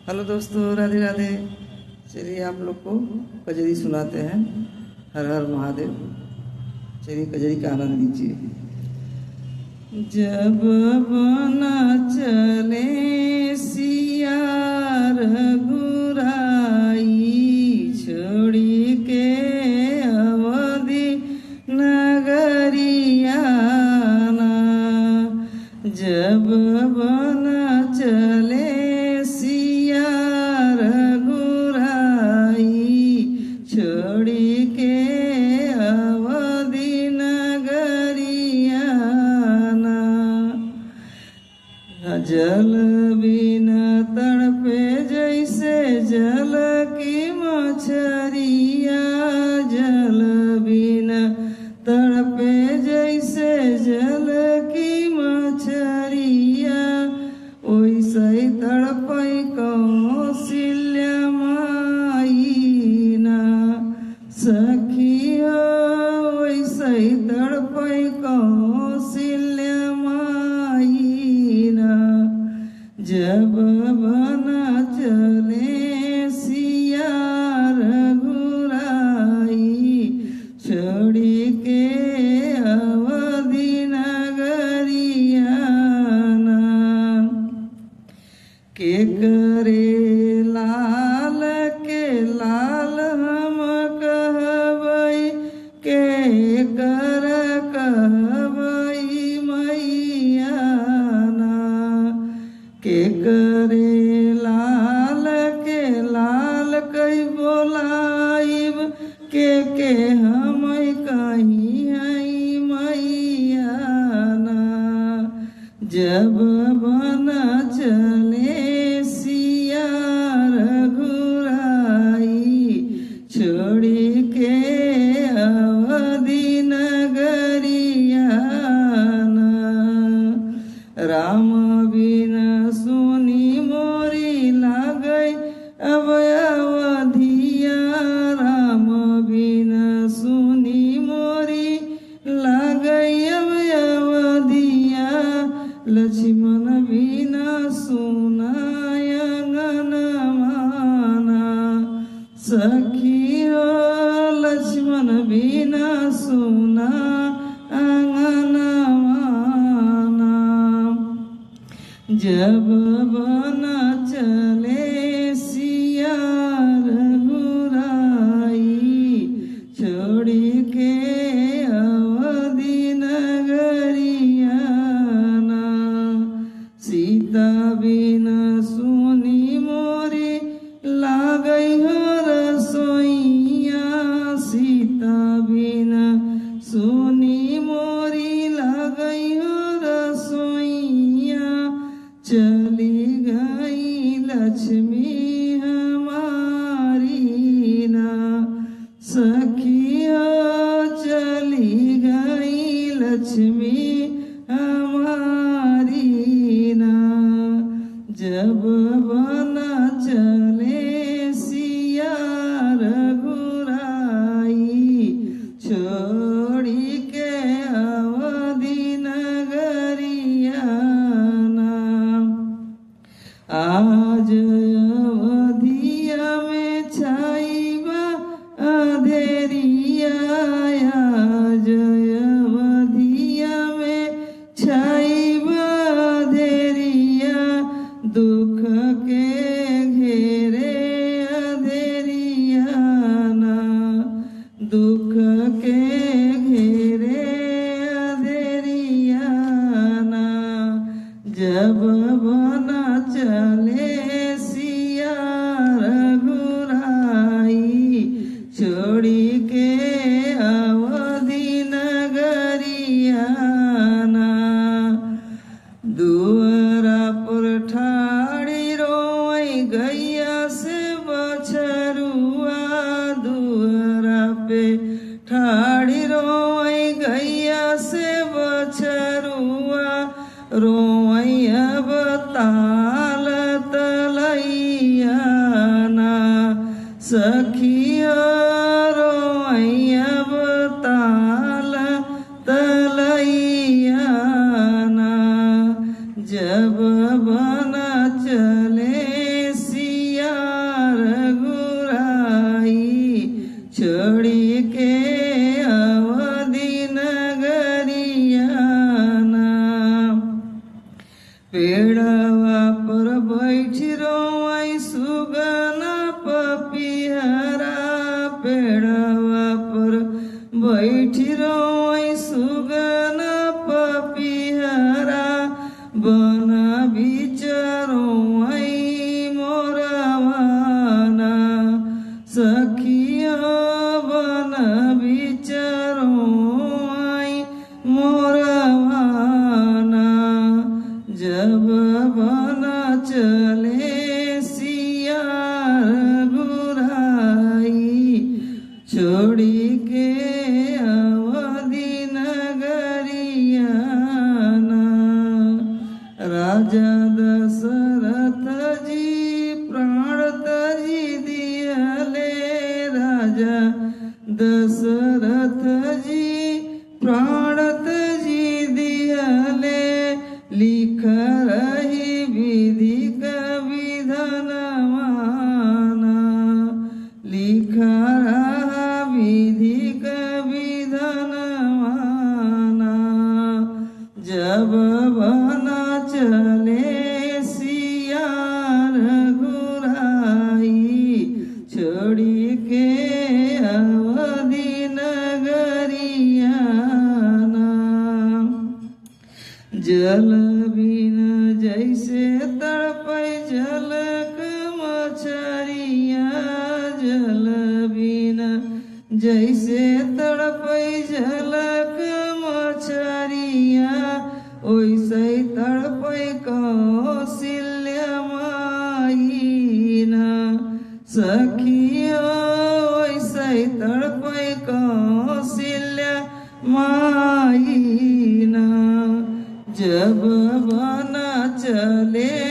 Hello दोस्तों, राधे राधे। चलिए आप लोग को कजरी सुनाते हैं। हर हर महादेव। चलिए कजरी का आनंद लीजिए। जब बना चले सिया रघुराई, छोड़ी के अवधि नगरियाना। जब बना चले छोड़ी के अवधि नगरियाना। जल बिन तड़पे जैसे जल की मछरिया, जल बिन तड़पे जैसे जल की मछरिया, वैसे तड़पै कौशल्या सखिया, वैसे तड़पै कौशल्या माईना। जब बना चले सिया रघुराई, छोड़ी के अवधि नगरियाना। के करे लाल के लाल हम कहबै, के कर कहबै मैयाना। के करे लाल के लाल कई बोलाइब, के हम कहीं आई मैयाना। जब बना चले सिया रघुराई, छोड़ी के अवधि नगरियाना। राम बिन सुनी मोरी लागै अब अवधिया, राम बिन सुनी मोरी लागै अब अवधिया। लक्ष्मण बिना सुनाय अंगनमाना, सखियो लक्ष्मण बिना सुना अंगनमाना। जब बना चले सिया रघुराई, छोड़ी के अवधि नगरियाना। सीता बिन सुनी मोरी लागै रसोइया, सीता बिन सुनी मोरी लागै रसोइया। चली गई लक्ष्मी हमारी ना, सखिया चली गई लक्ष्मी हमारी ना। जब बना चले सिया रघुराई, छोड़ी के अवधि नगरियाना। आज अवधिया में छाईबा अंधेरिया, आज अवधिया में छाईबा अंधेरिया। दुख के घेरे अंधेरियाना, दुख के घेरे अंधेरियाना। जब बना चले सिया रघुराई, छोड़ी के अवधि नगरियाना। दुअरा पर ठाड़ी रोई गैया से बछरुआ, दुअरा पे ठाड़ी रोई गैया से बछरुआ। रोई अब ताल तलैयाना, सखिया रोई अब ताल तलैयाना। जब बना चले सिया विधनवाना लिखा रहा विधि का विधनवाना जब बना चले सियार घुराई छोड़ी के अवधि नगरियाना जल बिन जैसे तड़पै जलक मछरिया जल बिन जैसे तड़पै जलक मछरिया ओइसे तड़पै कौशल्या माईना सखिया ओइसे तड़पै कौशल्या माईना जब बना चले